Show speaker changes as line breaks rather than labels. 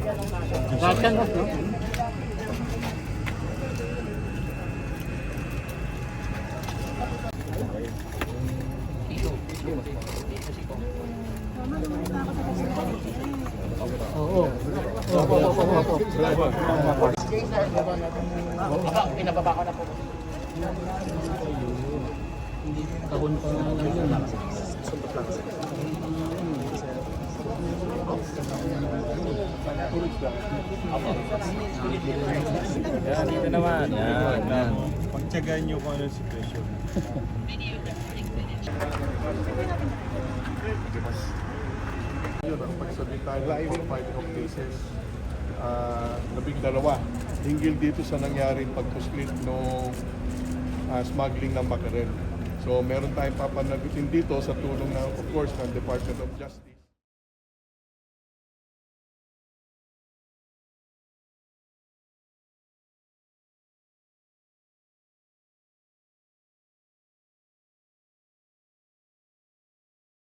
Lahat yan, no? Oo. Pinababa ko na po. Kahon pa nga lang yun.
Yan, dito naman. Yan.
Pagtyagaan nyo kung ano yung situation. Yun ang pagsalita ng filing of cases, 12 hinggil dito sa nangyaring pagkuslit ng smuggling ng makarel. So meron tayong papanagutin dito sa tulong ng, of course, ng Department of Justice.